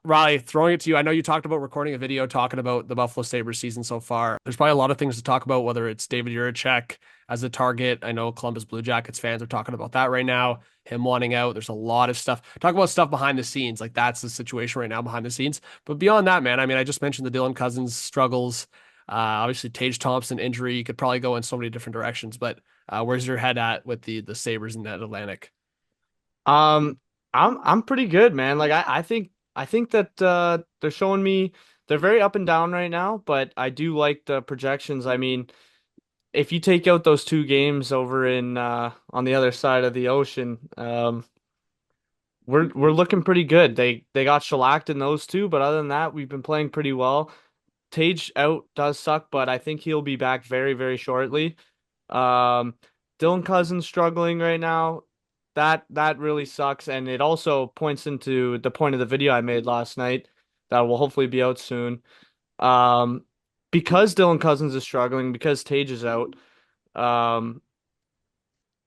Riley, throwing it to you. I know you talked about recording a video talking about the Buffalo Sabres season so far. There's probably a lot of things to talk about, whether it's David Jiricek as a target. I know Columbus Blue Jackets fans are talking about that right now, him wanting out. There's a lot of stuff. Talk about stuff behind the scenes. Like that's the situation right now behind the scenes. But beyond that, man, I mean, I just mentioned the Dylan Cousins struggles. Obviously, Tage Thompson injury. You could probably go in so many different directions, but where's your head at with the Sabres in that Atlantic? Um, I'm pretty good, man. Like I think that they're showing me they're very up and down right now, but I do like the projections. I mean, if you take out those two games over in on the other side of the ocean, we're looking pretty good. They got shellacked in those two, but other than that, we've been playing pretty well. Tage out does suck, but I think he'll be back very, very shortly. Um, Dylan Cousins struggling right now. That really sucks, and it also points into the point of the video I made last night that will hopefully be out soon. Um, because Dylan Cousins is struggling, because Tage is out, um,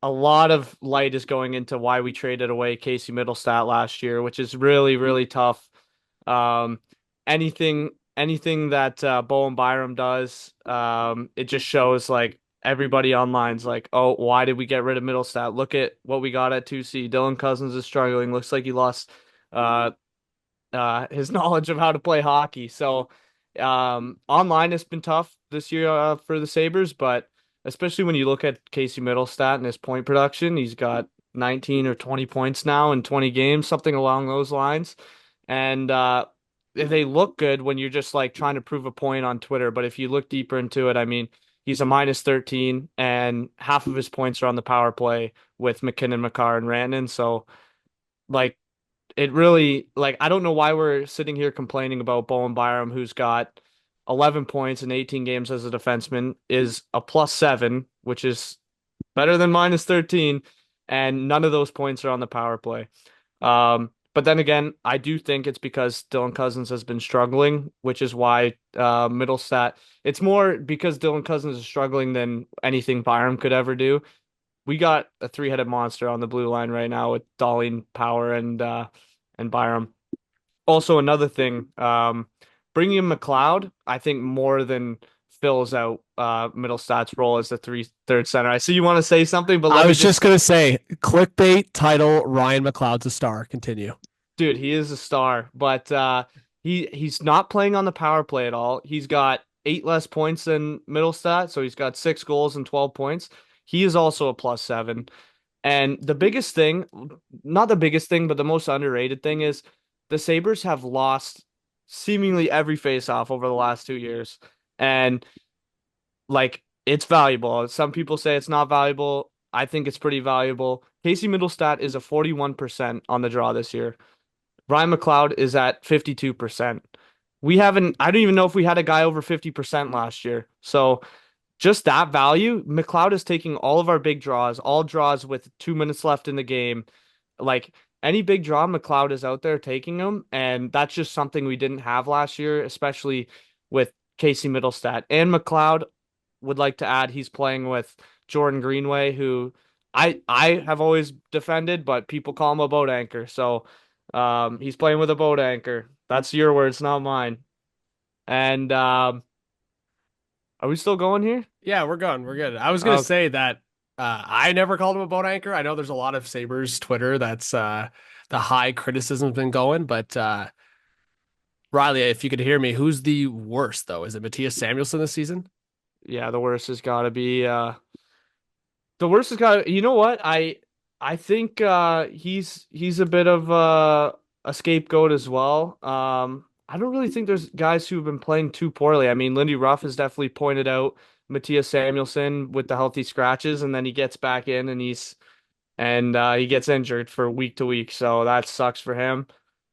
a lot of light is going into why we traded away Casey Middlestat last year, which is really, really tough. Um, anything that Bowen Byram does, it just shows like everybody online's like, oh, why did we get rid of Middlestat? Look at what we got at 2C. Dylan Cousins is struggling. Looks like he lost uh his knowledge of how to play hockey. So online it's been tough this year for the Sabres, but especially when you look at Casey Middlestat and his point production, he's got 19 or 20 points now in 20 games, something along those lines. And they look good when you're just like trying to prove a point on Twitter, but if you look deeper into it, I mean, he's a minus 13 and half of his points are on the power play with McKinnon, Makar, and Rantanen. So like it really like I don't know why we're sitting here complaining about Bowen Byram, who's got 11 points in 18 games as a defenseman, is a +7, which is better than minus 13, and none of those points are on the power play. But then again, I do think it's because Dylan Cousins has been struggling, which is why Middlestat. It's more because Dylan Cousins is struggling than anything Byram could ever do. We got a three-headed monster on the blue line right now with Darlene Power and Byram. Also, another thing, bringing in McLeod, I think more than fills out Middlestat's role as the third center. I see you want to say something, but I let me was just just, gonna say, clickbait title: Ryan McLeod's a star. Continue. dude, he is a star, but he's not playing on the power play at all. He's got eight less points than Middlestat, so he's got 6 goals and 12 points. He is also a +7. And the biggest thing, not the biggest thing, but the most underrated thing is the Sabres have lost seemingly every face-off over the last 2 years. And like it's valuable. Some people say it's not valuable. I think it's pretty valuable. Casey Middlestat is a 41% on the draw this year. Ryan McLeod is at 52%. I don't even know if we had a guy over 50% last year. So just that value, McLeod is taking all of our big draws, all draws with 2 minutes left in the game. Like any big draw, McLeod is out there taking them, and that's just something we didn't have last year, especially with Casey Middlestat. And McLeod would like to add he's playing with Jordan Greenway, who I have always defended, but people call him a boat anchor. So he's playing with a boat anchor. That's your words, not mine. And are we still going here? Yeah, we're going. We're good. I was gonna Okay. say that I never called him a boat anchor. I know there's a lot of Sabres Twitter that's the high criticism's been going, but Riley, if you could hear me, who's the worst though? Is it Matthias Samuelsson this season? Yeah, the worst has got to, you know what? I think he's a bit of a scapegoat as well. I don't really think there's guys who've been playing too poorly. I mean, Lindy Ruff has definitely pointed out Matthias Samuelsson with the healthy scratches, and then he gets back in and he gets injured for week to week, so that sucks for him.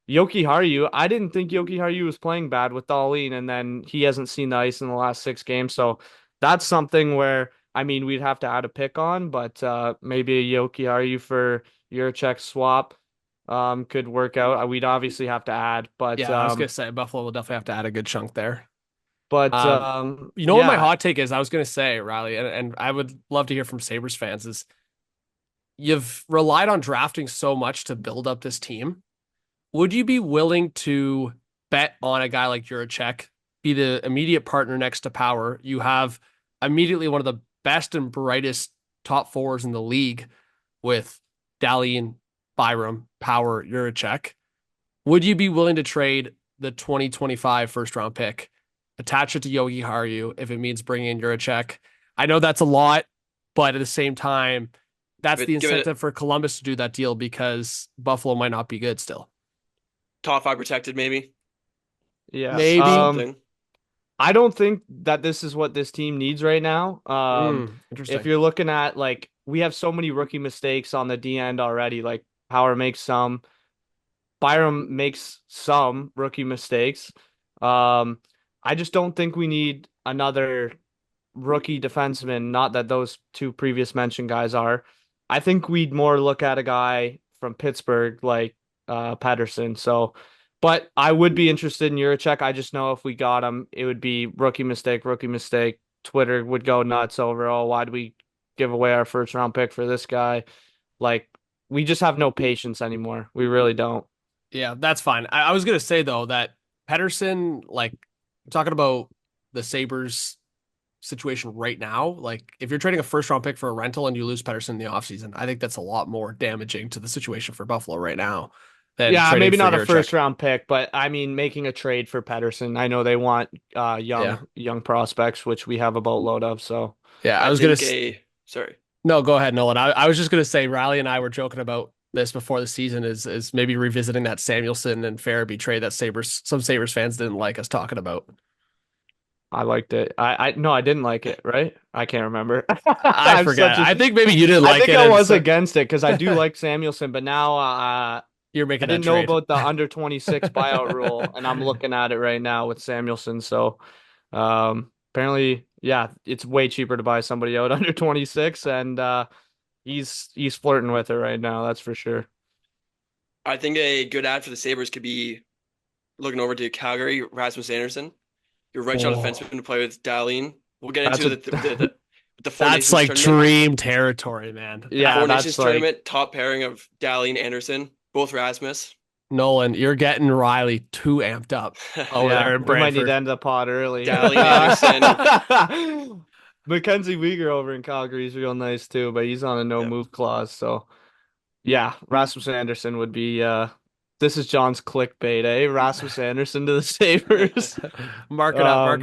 Yoki Haru, I didn't think Yoki Haru was playing bad with Darlene, and then he hasn't seen the ice in the last 6 games, so that's something where I mean we'd have to add a pick on, but maybe a Yoki Haru for your check swap could work out. We'd obviously have to add, Yeah, I was gonna say Buffalo will definitely have to add a good chunk there. You know what my yeah, hot take is? I was gonna say, Riley, and I would love to hear from Sabres fans is you've relied on drafting so much to build up this team. Would you be willing to bet on a guy like Juracek, be the immediate partner next to Power? You have immediately one of the best and brightest top forwards in the league with Dahlin, Byram, Power, Juracek. Would you be willing to trade the 2025 first round pick, attach it to Yogi Haru if it means bringing in Juracek? I know that's a lot, but at the same time, that's the incentive for Columbus to do that deal because Buffalo might not be good still. Top 5 protected, maybe. Yeah, maybe. Something. I don't think that this is what this team needs right now. Interesting. If you're looking at like we have so many rookie mistakes on the D end already. Like Power makes some, Byram makes some rookie mistakes. I just don't think we need another rookie defenseman. Not that those two previous mentioned guys are. I think we'd more look at a guy from Pittsburgh like Pettersson. So, but I would be interested in Juracek. I just know if we got him, it would be rookie mistake, rookie mistake. Twitter would go nuts over, oh, why'd we give away our first round pick for this guy? Like, we just have no patience anymore. We really don't. Yeah, that's fine. I was gonna say though that Pettersson, like talking about the Sabres situation right now, like if you're trading a first round pick for a rental and you lose Pettersson in the offseason, I think that's a lot more damaging to the situation for Buffalo right now. Yeah, maybe not a first round pick, but I mean making a trade for Pettersson. I know they want young prospects, which we have a boatload of. So yeah, I was gonna say sorry. No, go ahead, Nolan. I was just gonna say Riley and I were joking about this before the season is maybe revisiting that Samuelson and Farabee trade that some Sabres fans didn't like us talking about. I liked it. No, I didn't like it, right? I can't remember. I forget. I think maybe you didn't like it. I think I was against it because I do like Samuelson, but now you're making I didn't know about the under 26 buyout rule, and I'm looking at it right now with Samuelson. So apparently, yeah, it's way cheaper to buy somebody out under 26, and he's flirting with it right now. That's for sure. I think a good ad for the Sabres could be looking over to Calgary, Rasmus Anderson. Your right shot defenseman to play with Dahlin. We'll get into the Four That's Nations like tournament. Dream territory, man. Yeah, Four Nations tournament, top pairing of Dahlin, Anderson, both Rasmus. Nolan, you're getting Riley too amped up over there in Brantford. We might need to end the pod early. Dahlin, Anderson. Mackenzie Weegar over in Calgary is real nice too, but he's on a no-move clause. So, yeah, Rasmus Anderson would be this is John's clickbait, eh? Rasmus Anderson to the Sabres. Mark it up.